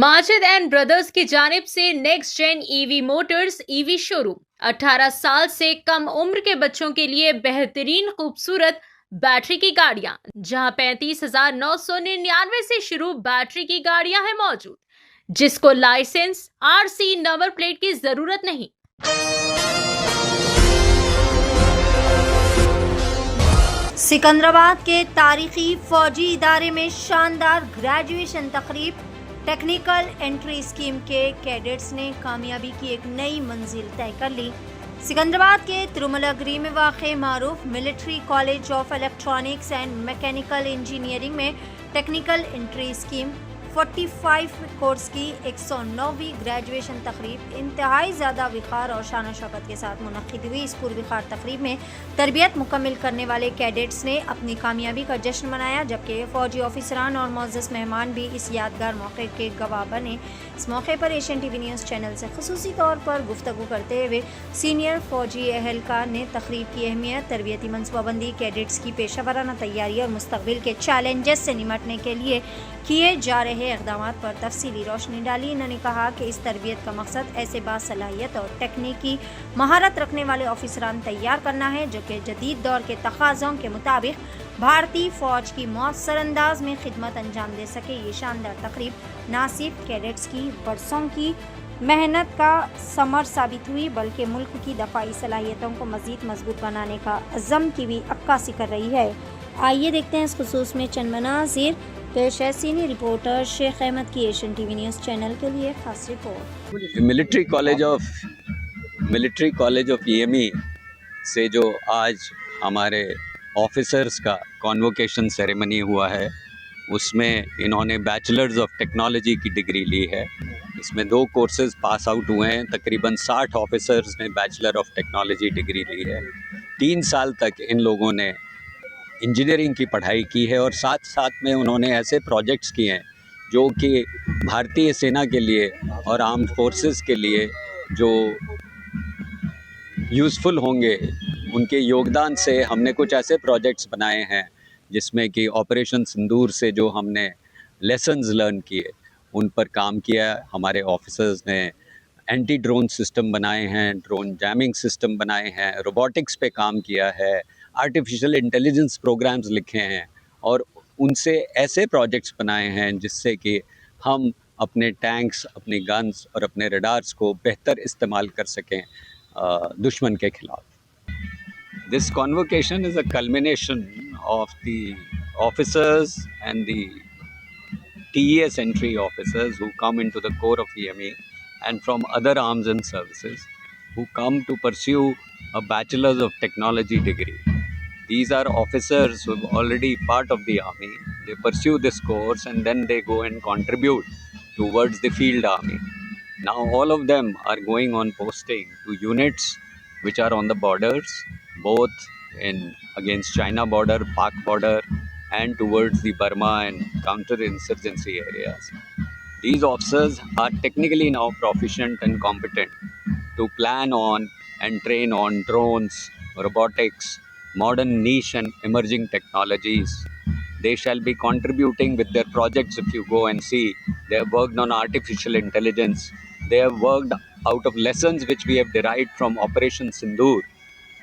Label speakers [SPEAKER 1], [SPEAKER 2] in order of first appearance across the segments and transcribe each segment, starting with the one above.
[SPEAKER 1] Majid and brothers की जानिब से next gen EV motors EV showroom 18 साल से कम उम्र के बच्चों के लिए बेहतरीन खूबसूरत बैटरी की गाड़ियां, जहां 35,999 से शुरू बैटरी की गाड़ियां हैं मौजूद, जिसको लाइसेंस आरसी नंबर प्लेट की जरूरत नहीं।
[SPEAKER 2] सिकंदराबाद के तारीखी फौजी इदारे में शानदार ग्रेजुएशन तकरीब। टेक्निकल एंट्री स्कीम के कैडेट्स ने कामयाबी की एक नई मंजिल तय कर ली। सिकंदराबाद के तिरुमलागिरी में वाक़े मारूफ military college of electronics and mechanical engineering में टेक्निकल एंट्री स्कीम 45 कोर्स की 109वीं ग्रेजुएशन तकरीब इंतहाई ज़्यादा विखार और शान शौकत के साथ मुनक्किद हुई। इस पुरविखार तकरीब में तरबियत मुकम्मिल करने वाले कैडेट्स ने अपनी कामयाबी का जश्न मनाया, जबकि फ़ौजी ऑफिसरान और मोअज़्ज़ज़ मेहमान भी इस यादगार मौके के गवाह बने। इस मौके पर एशियन टीवी न्यूज़ चैनल से ख़ुसूसी तौर पर गुफ्तगू करते हुए सीनियर फ़ौजी एहलकार ने तकरीब की अहमियत, तरबियती मनसूबाबंदी, कैडेट्स की पेशा वराना तैयारी और मुस्तक़बिल के चैलेंजेस से निमटने के लिए किए जा रहे इक़दामात पर तफसीली रोशनी डाली। इन्होंने कहा कि इस तरबियत का मकसद ऐसे बासलाहियत और तकनीकी महारत रखने वाले ऑफिसरान तैयार करना है, जो कि जदीद दौर के तकाज़ों के मुताबिक भारतीय फ़ौज की मौसर अंदाज में खिदमत अंजाम दे सके। ये शानदार तकरीब ना सिर्फ कैडेट्स की बरसों की मेहनत का समर साबित हुई, बल्कि मुल्क की दफाई सलाहियतों को मज़ीद मजबूत बनाने का अज़म की भी अक्कासी कर रही है। आइए देखते हैं इस खुसूस में चंद मनाज़िर। पेश है सीनियर रिपोर्टर शेख अहमद की एशियन टीवी न्यूज़ चैनल के लिए खास report.
[SPEAKER 3] Military college of EME से जो आज हमारे ऑफिसर्स का कॉन्वोकेशन सेरेमनी हुआ है, उसमें इन्होंने बैचलर्स ऑफ टेक्नोलॉजी की डिग्री ली है। इसमें 2 कोर्सेज़ पास आउट हुए हैं। तकरीबन 60 ऑफिसर्स ने बैचलर ऑफ टेक्नोलॉजी डिग्री ली है। 3 साल तक इन लोगों ने इंजीनियरिंग की पढ़ाई की है और साथ साथ में उन्होंने ऐसे प्रोजेक्ट्स किए हैं जो कि भारतीय सेना के लिए और आर्म्ड फोर्सेस के लिए जो यूज़फुल होंगे। उनके योगदान से हमने कुछ ऐसे प्रोजेक्ट्स बनाए हैं जिसमें कि ऑपरेशन सिंदूर से जो हमने लेसन्स लर्न किए उन पर काम किया। हमारे ऑफिसर्स ने एंटी ड्रोन सिस्टम बनाए हैं, ड्रोन जैमिंग सिस्टम बनाए हैं, रोबोटिक्स पे काम किया है, आर्टिफिशियल इंटेलिजेंस प्रोग्राम्स लिखे हैं और उनसे ऐसे प्रोजेक्ट्स बनाए हैं जिससे कि हम अपने टैंक्स, अपनी गन्स और अपने रडार्स को बेहतर इस्तेमाल कर सकें दुश्मन के खिलाफ। This convocation is a culmination of the officers and the TES entry officers who come into the core of EME and from other arms and services who come to pursue a Bachelor's of Technology degree. These are officers who are already part of the army. They pursue this course and then they go and contribute towards the field army. Now all of them are going on posting to units which are on the borders, both in against China border, Pak border, and towards the Burma and counter-insurgency areas. These officers are technically now proficient and competent to plan on and train on drones, robotics, modern niche and emerging technologies. They shall be contributing with their projects. If you go and see, they have worked on artificial intelligence. They have worked out of lessons which we have derived from Operation Sindoor.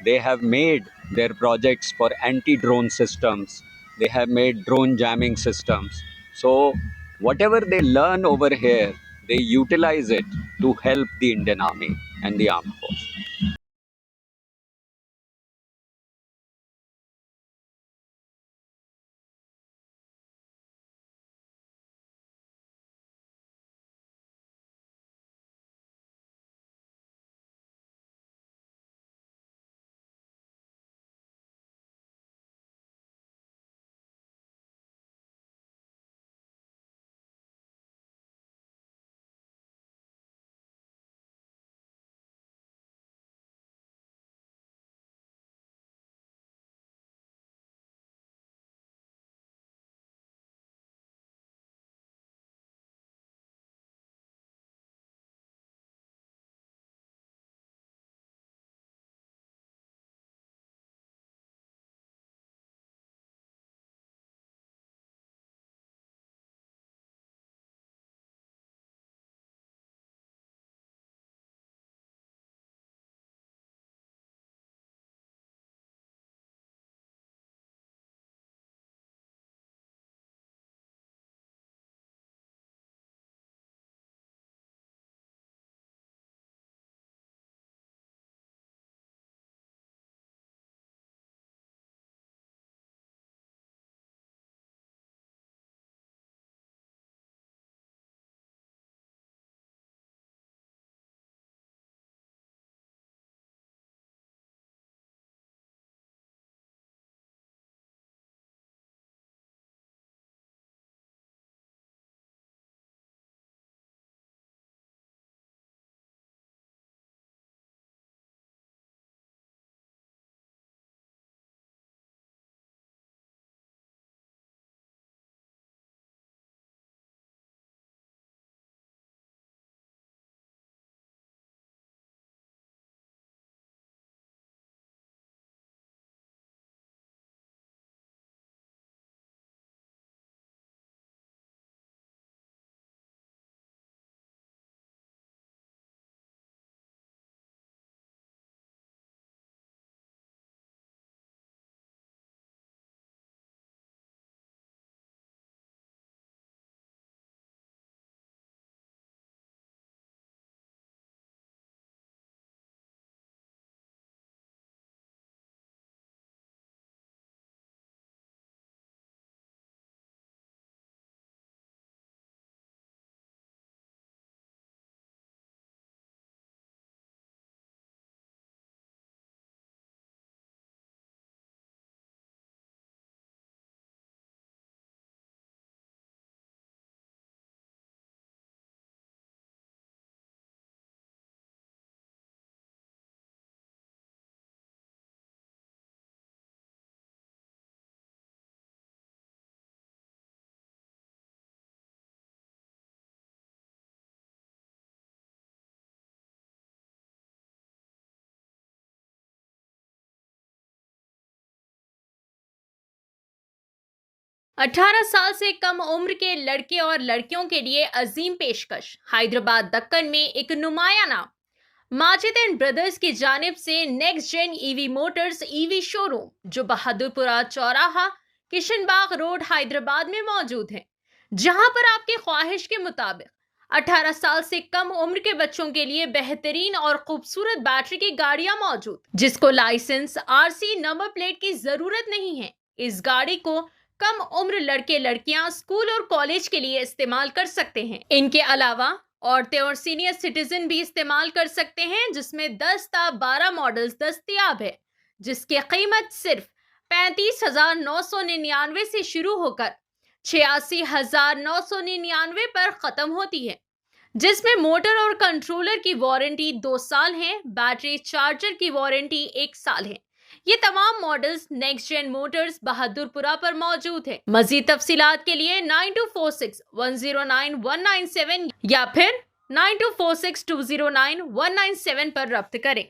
[SPEAKER 3] They have made their projects for anti-drone systems. They have made drone jamming systems. So whatever they learn over here, they utilize it to help the Indian Army and the armed force.
[SPEAKER 1] 18 साल से कम उम्र के लड़के और लड़कियों के लिए अजीम पेशकश। हैदराबाद दक्कन में एक नुमाया नाम माजिद एंड ब्रदर्स की जानिब से next gen EV motors EV showroom, जो बहादुरपुरा चौराहा किशनबाग रोड हैदराबाद में मौजूद है, जहां पर आपकी ख्वाहिश के मुताबिक 18 साल से कम उम्र के बच्चों के लिए बेहतरीन और खूबसूरत बैटरी की गाड़ियां मौजूद, जिसको लाइसेंस, आरसी, नंबर प्लेट की जरूरत नहीं है। इस गाड़ी को कम उम्र लड़के लड़कियां स्कूल और कॉलेज के लिए इस्तेमाल कर सकते हैं। इनके अलावा औरतें और सीनियर सिटीजन भी इस्तेमाल कर सकते हैं, जिसमें 10 ता 12 मॉडल्स दस्तयाब है, जिसकी कीमत सिर्फ 35,999 से शुरू होकर 86,999 पर खत्म होती है, जिसमें मोटर और कंट्रोलर की वारंटी 2 साल है, बैटरी चार्जर की वारंटी 1 साल है। ये तमाम models next gen motors Bahadurpura पर मौजूद है। मजीद तफसीलात के लिए 9246109197 या फिर 9246209197 पर रब्त करें।